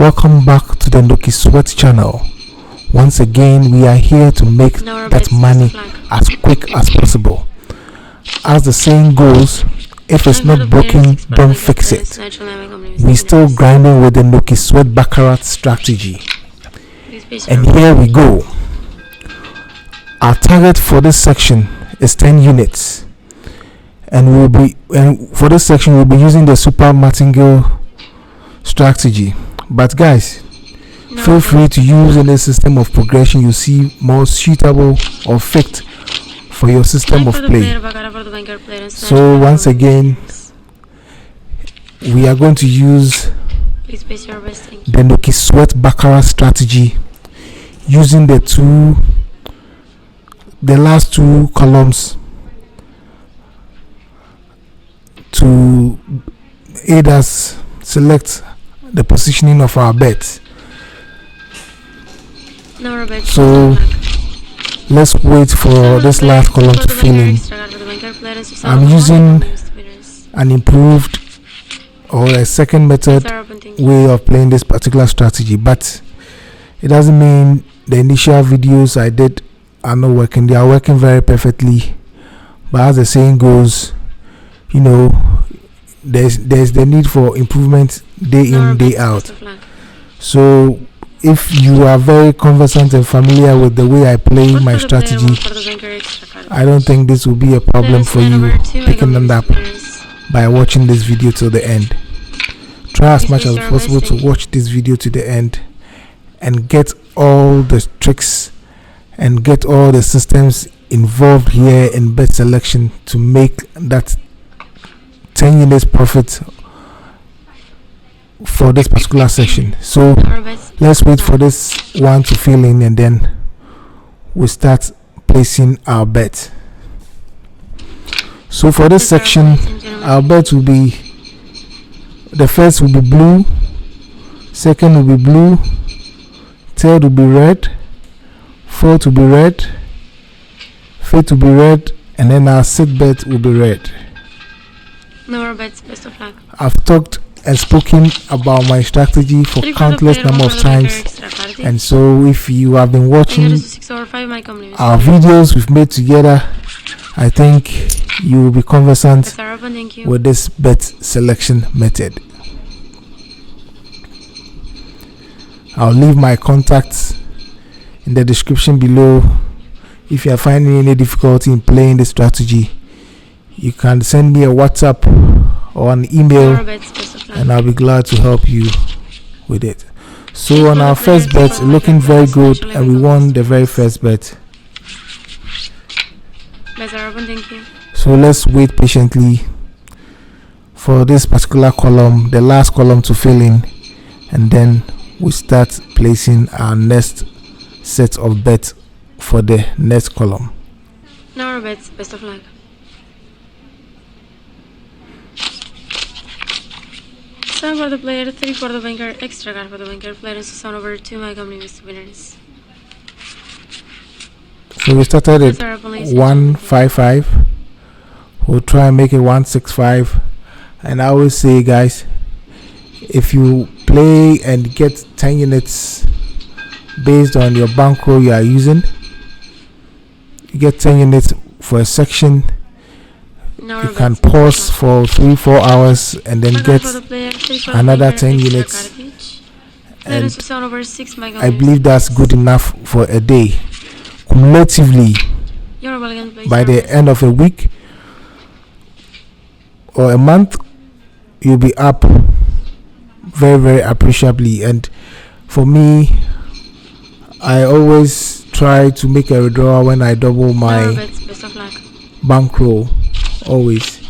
Welcome back to the Nokisweat channel. Once again, we are here to make that money as quick as possible. As the saying goes, if it's not broken, don't fix it. We still grinding with the Nokisweat Baccarat strategy. And here we go. Our target for this section is 10 units. And for this section we'll be using the super martingale strategy. But guys, feel free to use any system of progression you see more suitable or fit for your system of play. So once again, we are going to use the Nokisweat Baccarat strategy using the last two columns to aid us select the positioning of our bets. So let's wait for this last column to fill in. I'm using an improved or a second method way of playing this particular strategy, but it doesn't mean the initial videos I did are not working. They are working very perfectly, but as the saying goes, you know, there's the need for improvement day in, day out. So if you are very conversant and familiar with the way I play my strategy, I don't think this will be a problem for you picking them up by watching this video till the end. Try as much as possible to watch this video to the end and get all the tricks and get all the systems involved here in bet selection to make that 10 units profit for this particular section. So let's wait for this one to fill in and then we'll start placing our bet. So for this section, our bet will be, the first will be blue, second will be blue, third will be red, fourth will be red, fifth will be red, and then our sixth bet will be red. No bets, best of luck. I've talked and spoken about my strategy for countless number of times, and so if you have been watching our videos we've made together, I think you will be conversant with this bet selection method. I'll leave my contacts in the description below. If you are finding any difficulty in playing this strategy, you can send me a WhatsApp or an email and I'll be glad to help you with it. So on our first bet, looking very good, and we won the very first bet. So let's wait patiently for this particular column, the last column, to fill in, and then we start placing our next set of bets for the next column. No bets, best of luck. 7 for the player, 3 for the banker, extra card for the banker, player is 7 over 2, my company is winners. So we started at 155. We'll try and make it 165. And I always say, guys, if you play and get 10 units based on your bankroll you are using, you get 10 units for a section. You can pause for 3-4 hours and then get another 10 units, and I believe that's good enough for a day. Cumulatively, by the end of a week or a month, you'll be up very, very appreciably. And for me, I always try to make a withdrawal when I double my bankroll. Always.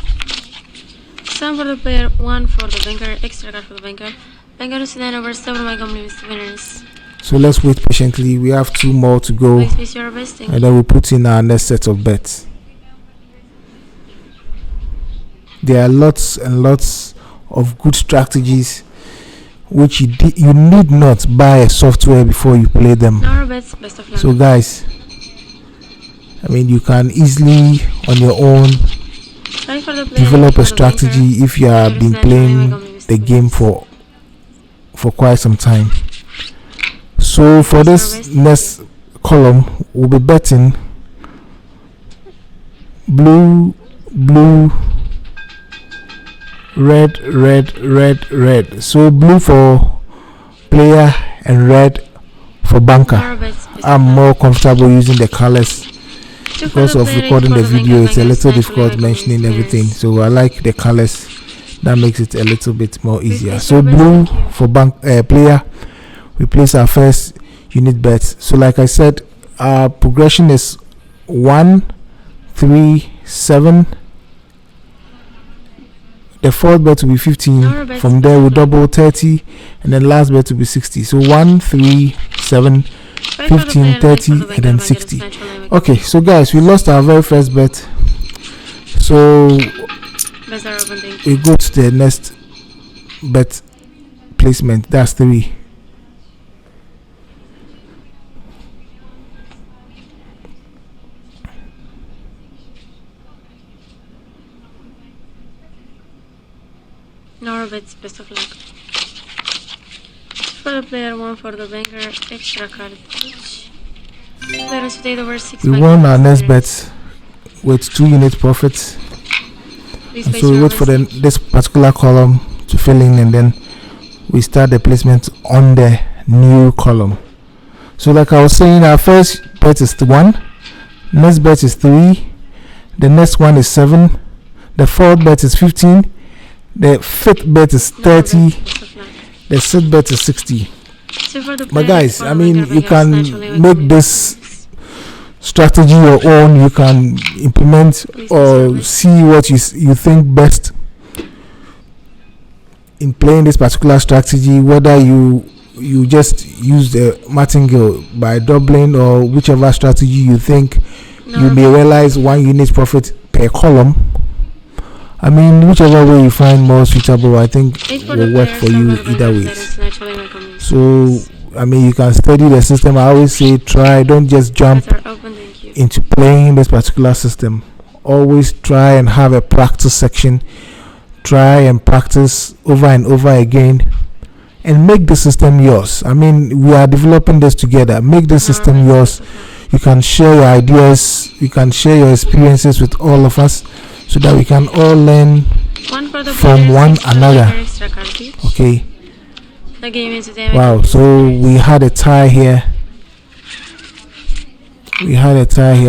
7 for the player, 1 for the banker, extra card for the banker. Banker is 9 over 7, my company is winners. So let's wait patiently. We have 2 more to go, and then we'll put in our next set of bets. There are lots and lots of good strategies which you need not buy a software before you play them. No bets, best of luck. So guys, I mean, you can easily on your own develop a strategy if you have been playing the game for for quite some time. So for this next column, we'll be betting blue, blue, red, red, red, red. So blue for player and red for banker. I'm more comfortable using the colors because of recording the video. It's a little difficult mentioning everything, so I like the colors. That makes it a little bit more easier. So blue for player, we place our first unit bets. So like I said, our progression is 1, 3, 7. The fourth bet will be 15. From there we double 30, and then last bet will be 60. So 1, 3, 7, 15, 30, and then 60. Okay, so guys, we lost our very first bet, so we go to the next bet placement. That's 3. Nora bets, best of luck. For the player, 1 for the banker, extra card each. Players today over 6. We won our next bet with 2 unit profits. So we wait for this particular column to fill in, and then we start the placement on the new column. So like I was saying, our first bet is 1, next bet is 3, the next one is 7, the fourth bet is 15, the fifth bet is 30, the sixth bet is 60. But guys, I mean, you can make this strategy your own. You can implement or see what you think best in playing this particular strategy, whether you just use the martingale by doubling, or whichever strategy you think you may realize 1 unit profit per column. I mean, whichever way you find more suitable, I think will work for you either way. So I mean, you can study the system. I always say don't just jump into playing this particular system. Always try and have a practice section. Try and practice over and over again, and make the system yours. I mean, we are developing this together. Make the system yours. You can share your ideas, you can share your experiences with all of us, so that we can all learn from one another. Okay. Wow, so we had a tie here.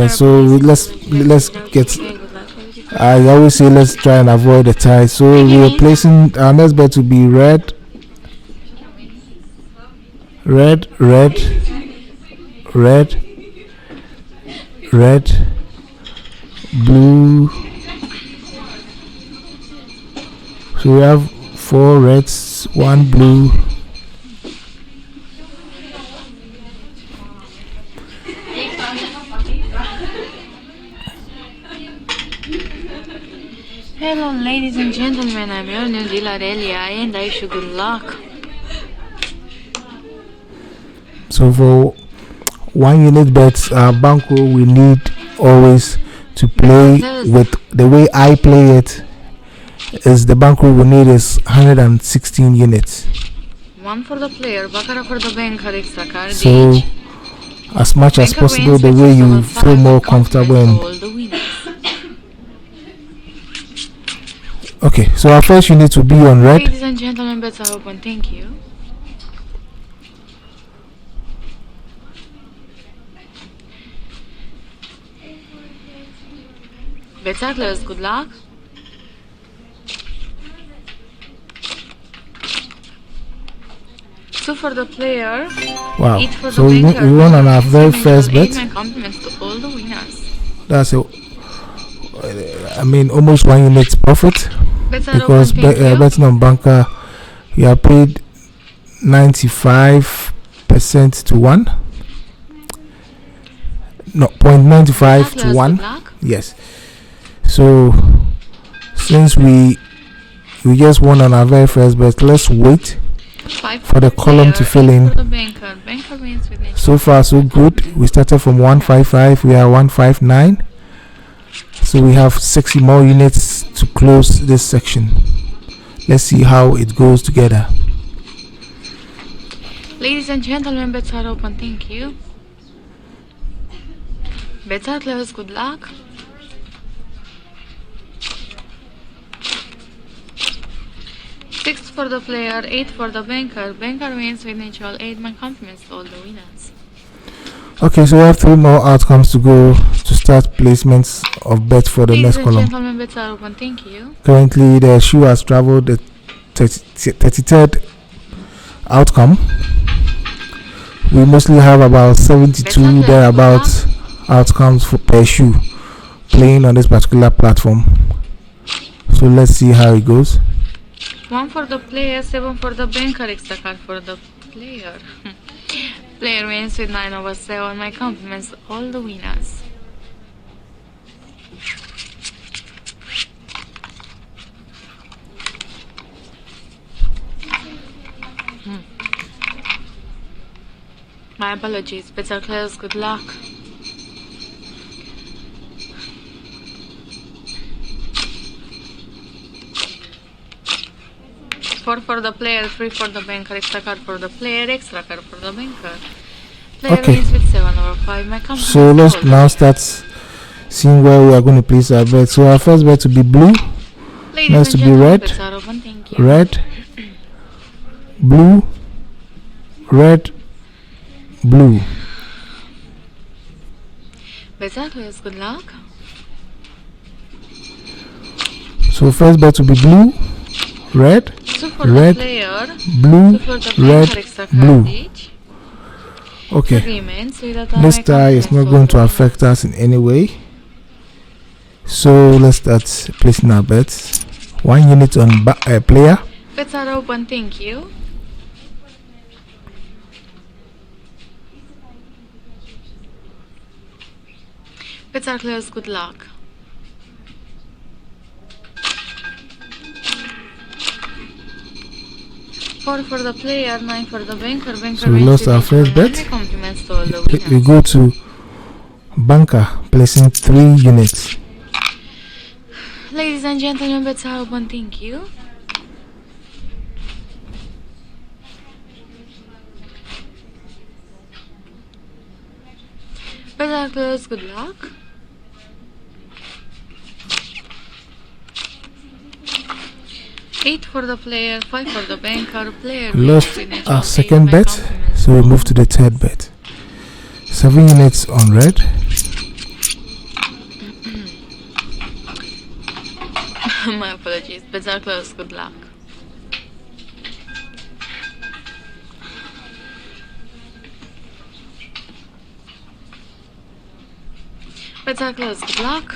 So let's get, I always say let's try and avoid the tie. So we are placing our next bet to be red, red, red, red, red, blue. So we have 4 reds, 1 blue. Hello ladies and gentlemen, I'm your new dealer Elia, and I wish you good luck. So for 1 unit bets, Bankroll, we need always to play with the way I play it. Is the Bankroll we need is 116 units. 1 for the player, Baccarat for the banker, extra card. So as much as possible, the way you feel more comfortable in. Okay, so our first unit will be on red. Ladies and gentlemen, bets are open. Thank you. Bets are closed. Good luck. Two for the player. Wow. For so we won on our very first bet. Compliments to all the winners. That's it. I mean, almost 1 unit profit, because betting on banker, you are paid 95% to 1. No, 0.95 to 1. Yes. So since we just won on our very first bet, let's wait for the column to fill in. So far so good. We started from 155, we are 159. So we have 60 more units to close this section. Let's see how it goes together. Ladies and gentlemen, bets are open. Thank you. Bets are closed. Good luck. Six for the player, 8 for the banker. Banker wins with natural 8. My compliments to all the winners. Okay, so we have 3 more outcomes to go to start placements of bets for the next column. Ladies and gentlemen, bets are open. Thank you. Currently, the shoe has traveled the 33rd outcome. We mostly have about 72 thereabouts outcomes for per shoe playing on this particular platform. So let's see how it goes. 1 for the player, 7 for the banker, extra card for the player. Player wins with 9/7. My compliments to all the winners. My apologies, bets are closed. Good luck. Four for the player, 3 for the banker, extra card for the player, extra card for the banker. Player Okay. wins with 7/5. My compliments So let's to all the now winners. start seeing where we are going to place our bet. So our first bet to be blue, Ladies next and to be gentlemen, red, bets are open. Thank you. red, blue, red, blue. Bets are closed. Good luck. So first bet to be blue, red, 2 for red, the player, blue, 2 for the red, banker, extra card blue. each. Okay, Agreements with that this tie is not going to affect us in any way. So let's start placing our bets. 1 unit on player, Bets are open. Thank you. Bets are closed. Good luck. Four for the player, 9 for the banker. Banker So we wins lost with our each first one. bet. My compliments to all the we winners. go to banker, placing 3 units. Ladies and gentlemen, bets are open. Thank you. Bets are closed. Good luck. Eight for the player, 5 for the banker. Player We wins lost with each our one. second My bet, compliments so we to move to the third bet. 7 units on red, My apologies. Bets are closed. Good luck. Bets are closed. Good luck.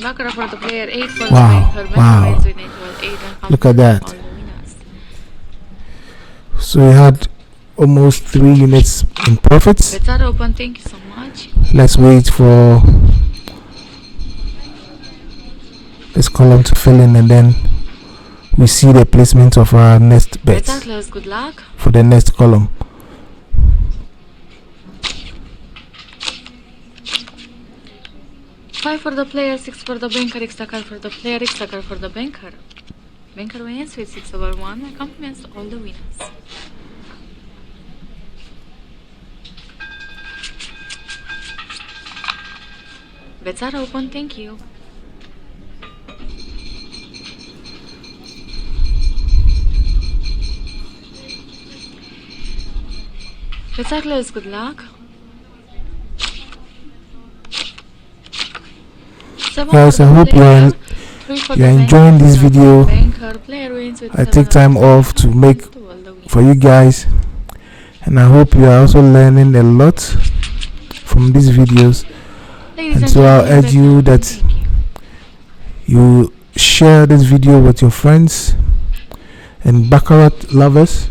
Baccarat for the player, 8 for Wow, the banker. wow. Banker wins with natural 8 and Look at that. all the winners. so we had almost 3 units in profits. Bets are open. Thank you so much. Let's wait for this column to fill in, and then we see the placement of our next bet Bets are closed. Good luck. for the next column. Five for the player, 6 for the banker, extra card for the player, extra card for the banker. Banker wins with 6/1. My compliments to all the winners. Bets are open. Thank you. Bets are closed. Good luck. Guys, I hope you're enjoying this video. I take time off to make for you guys, and I hope you are also learning a lot from these videos. And so I'll urge you that you share this video with your friends and Baccarat lovers,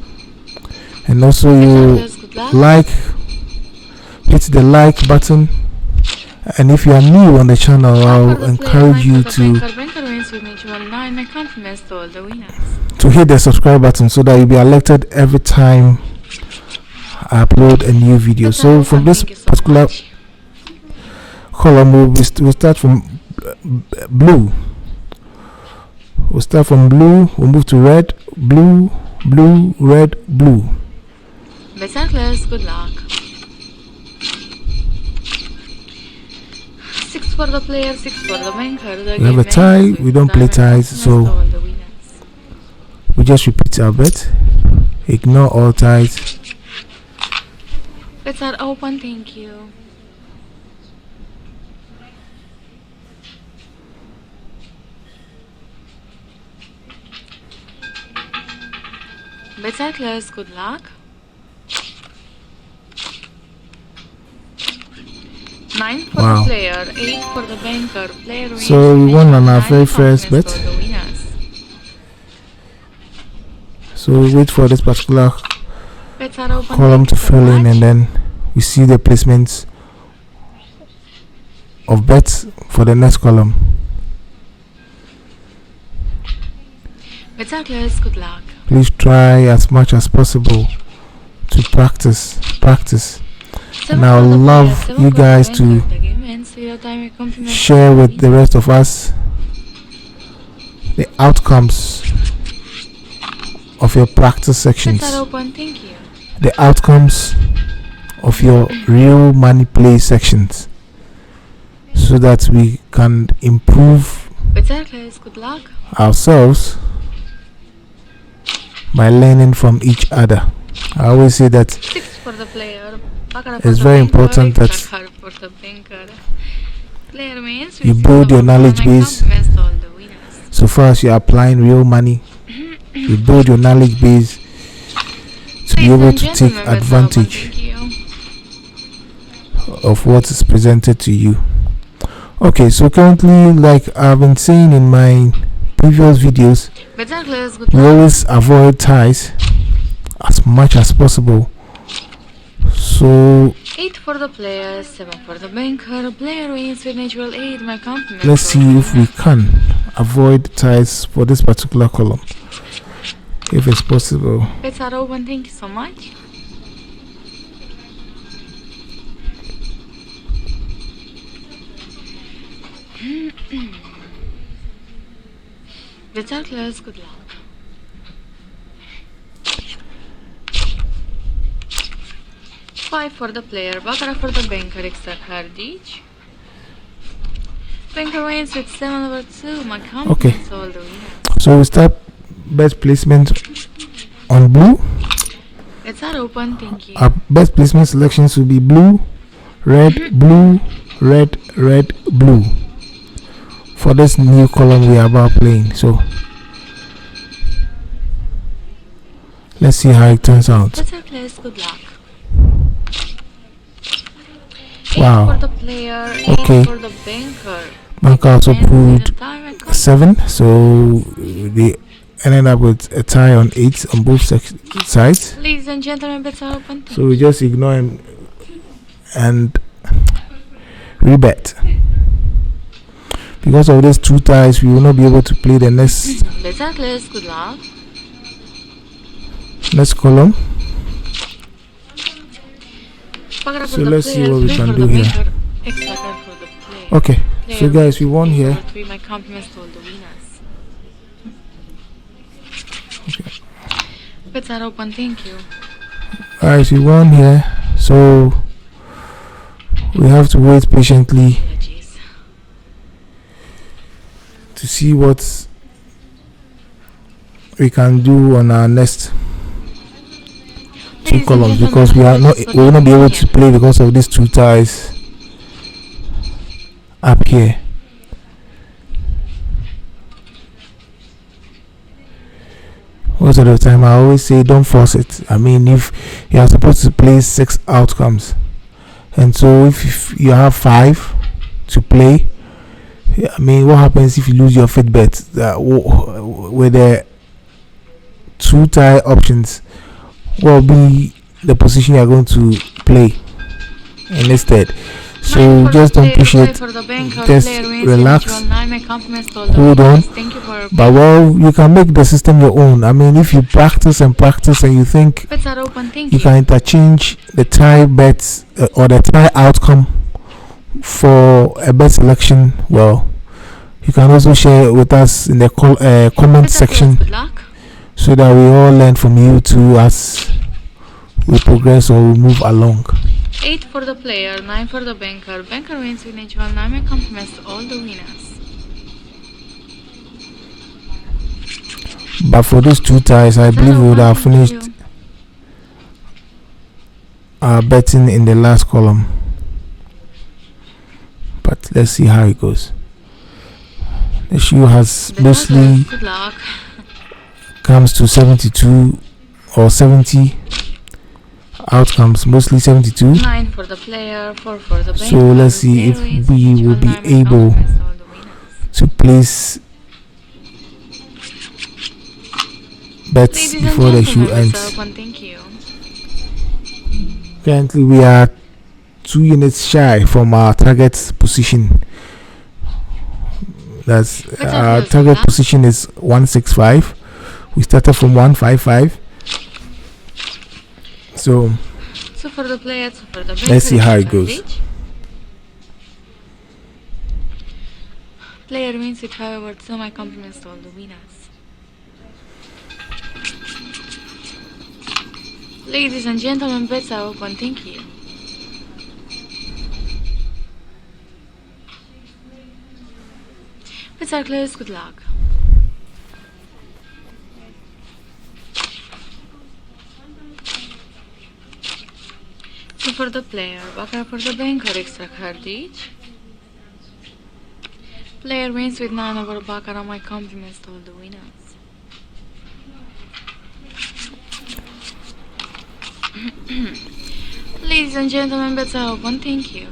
and also you hit the like button. And if you are new on the channel, I'll encourage you to hit the subscribe button so that you'll be alerted every time I upload a new video. So from this particular column, we'll start from blue. We'll start from blue, we'll move to red, blue, blue, red, blue. Bets are closed. Good luck. 6 for the player, 6 for the banker. The We have a game tie. ends We with don't play diamond ties, compliments so to all the winners. we just repeat our bet. Ignore all ties. Bets are open. Thank you. Bets are closed. Good luck. 9 for Wow. the player, 8 for the banker. Player wins. So we won on our Nine very first compliments bet. to all the winners. So we wait for this particular Bets are open. column Thank to you so fill in, much. and then we see the placements of bets for the next column. Bets are closed. Good luck. Please try as much as possible to practice. And I would love you guys to share with the rest of us the outcomes of your practice sections, Bets are open. Thank you. the outcomes of your real money play sections, so that we can improve Bets are closed. Good luck. ourselves by learning from each other. I always say that 6 for the player. Baccarat it's for the very banker, important that extra card for the banker. Player wins. you with build your silver. knowledge My base. compliments to all the winners. so far as you're applying real money, you build your knowledge base to be Ladies able and to take gentlemen, bets are open. advantage Thank you. of what is presented to you. Okay, so currently, like I've been saying in my previous videos, Bets are closed. Good we luck. always avoid ties as much as possible. So 8 for the player, 7 for the banker. Player wins with natural 8. My compliments. let's to all see the if we winners. can avoid ties for this particular column, if it's possible. Bets are open. Thank you so much. Bets are closed. Good luck. 5 for the player, Baccarat for the banker, extra card each. Banker wins with 7/2. My compliments to all the winners. So we start best placement on blue. Bets are open. Thank you. Our best placement selections will be blue, red, blue, red, red, blue for this new column we are about playing. So let's see how it turns out. Bets are closed. Good luck. 8 Wow. for the player, 8 Okay. for the banker. Banker also And with pulled a tie, my compliments. 7, so they ended up with a tie on 8 on both sides. Ladies and gentlemen, bets are open. So we just ignore him and rebet. Because of these 2 ties, we will not be able to play the next Bets are closed. Good luck. column. Baccarat So for the let's see player, what we 3 can for do the here. banker, extra card for the player. Okay, so Player guys, we wins won with here. 3. My compliments to all the winners. Bets are open. Thank you. Guys, we won here. So we have to wait patiently Apologies. to see what we can do on our next 2 Ladies and columns, gentlemen, because we apologies for will the not be able to inconvenience. play because of these 2 ties up here. Most of the time I always say don't force it. I mean, if you are supposed to play 6 outcomes, and so if you have 5 to play, I mean, what happens if you lose your fit bet with the 2 tie options? What will be the position you are going to play instead? So 9 for just the don't player, push 5 it. for the banker, Just player wins relax. with 9. My compliments to all the Hold on. winners. Thank you for But well, you can make the system your own. I mean, if you practice and you think bets are open. Thank you you. can interchange the tie bets or the tie outcome for a bet selection, well, you can also share it with us in the comment Bets are closed. section, Good luck. so that we all learn from you too as we progress or we move along. 8 for the player, 9 for the banker. Banker wins with natural 9. My compliments to all the winners. But for those two ties, I believe we would have finished our betting in the last column. But let's see how it goes. The shoe has mostly Good luck. comes to 72 or 70 outcomes, mostly 72. 9 for the player, 4 for the banker. So let's see if we will be able to place bets before the shoe ends. Thank you. Currently we are 2 units shy from our target position. That's our target position is 165. We started from 155. So for the player, for the banker, let's see how it goes. Player wins with 5 awards, so my compliments to all the winners. Ladies and gentlemen, bets are open. Thank you. Bets are closed. Good luck. So for the player, Baccarat for the banker, extra card each. Player wins with 9 over Baccarat. My compliments to all the winners. Ladies and gentlemen, bets are open. Thank you.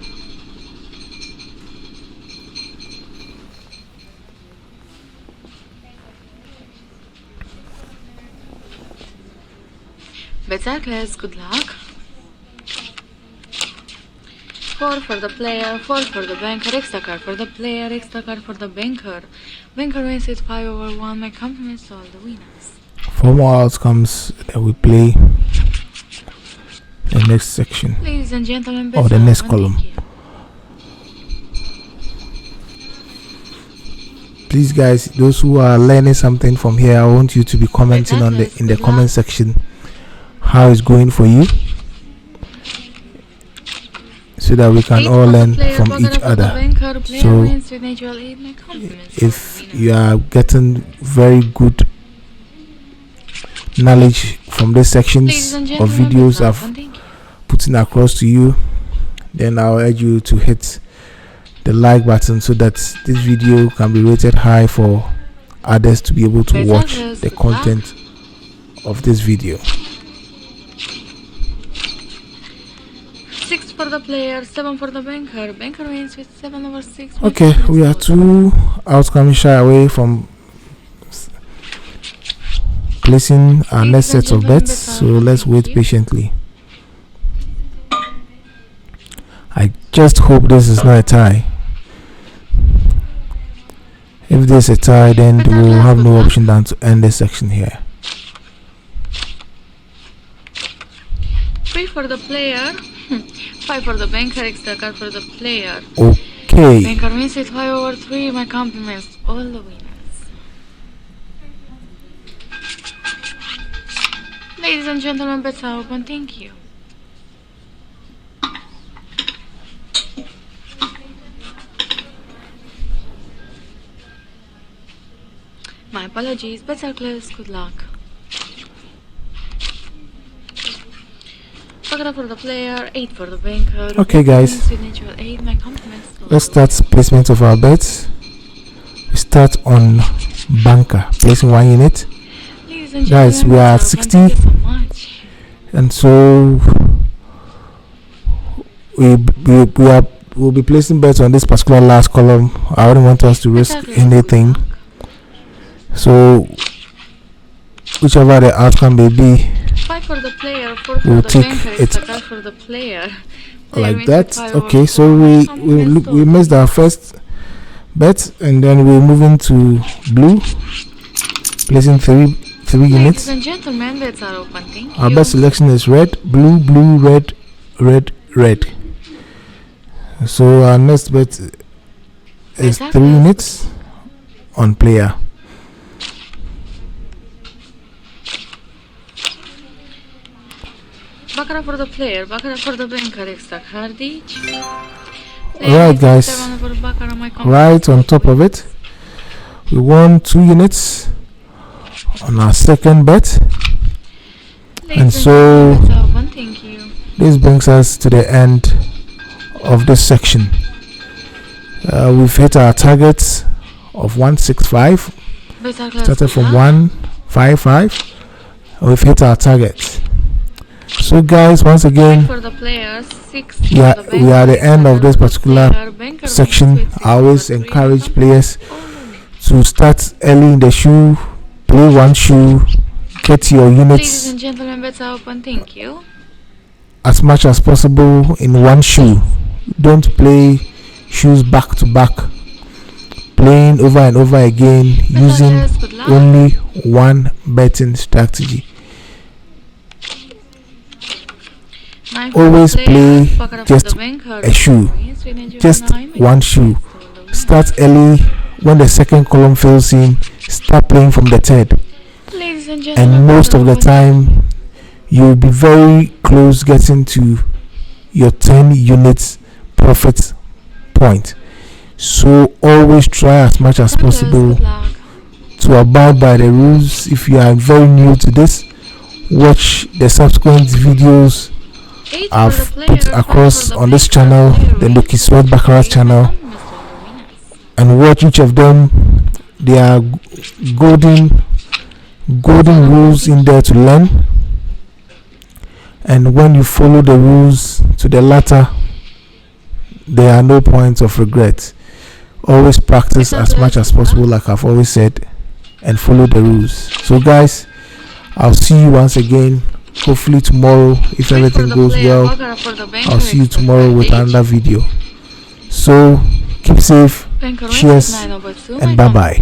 Bets are closed. Good luck. 4 for the player, 4 for the banker, extra card for the player, extra card for the banker. Banker wins with 5 over 1. My compliments to all the winners. 4 more outcomes that we play the next section. Ladies and gentlemen, or the next column. Please guys, those who are learning something from here, I want you to be commenting on the in the comment section how it's going for you, so that we can all learn from each other. So if you are getting very good knowledge from the sections of videos I've putting across to you, then I'll urge you to hit the like button so that this video can be rated high for others to be able to watch the content of this video. 6 for the player, 7 for the banker. Banker wins with 7 over 6. Okay, we are 2 outcomes shy away from placing our next set of bets, so let's wait patiently. I just hope this is not a tie. If there's a tie, then we'll have no option than to end this section here. 3 for the player, 5 for the banker, extra card for the player. Okay. Banker wins with 5 over 3. My compliments to all the winners. Ladies and gentlemen, bets are open. Thank you. My apologies, bets are closed. Good luck. Baccarat for the player, 8 for the banker. Okay guys, 8. My compliments. let's start placement of our bets. We start on banker, placing 1 unit. Guys, we are at 60, and so we'll be placing bets on this particular last column. I don't want us to risk anything, so whichever the outcome may be, 5 for the player, 4 for we'll the take banker, it extra for the player. like that. Okay, so we missed our first bet, and then we're moving to blue, placing 3 units. Ladies and gentlemen, bets are open. Thank Our you. best selection is red, blue, blue, red, red, red. So our next bet is 3 units on player. Baccarat for the player, Baccarat for the banker, extra card each. Alright, guys, right on top of it, we won 2 units on our second bet. And so this brings us to the end of this section. We've hit our targets of 165, started from 155. We've hit our targets. So guys, once again, for the players, 6 we are at the end of this particular section. I always encourage players to start early in the shoe, play one shoe, get your Ladies units and gentlemen, bets are open. Thank you. as much as possible in one shoe. Don't play shoes back to back, playing over and over again using only one betting strategy. Always play just a shoe, just one shoe. Start early. When the second column fills in, start playing from the third. Ladies and gentlemen, And most of the time you'll be very close getting to your 10 units profit point. So always try as much as possible to abide by the rules. If you are very new to this, watch the subsequent videos I've put across on this channel, the Nokisweat Baccarat channel, and watch each of them. There are golden rules in there to learn, and when you follow the rules to the latter, there are no points of regret. Always practice as much as possible, like I've always said, and follow the rules. So guys, I'll see you once again, hopefully tomorrow, if everything goes well. I'll see you tomorrow with another video. So keep safe, cheers, and bye bye.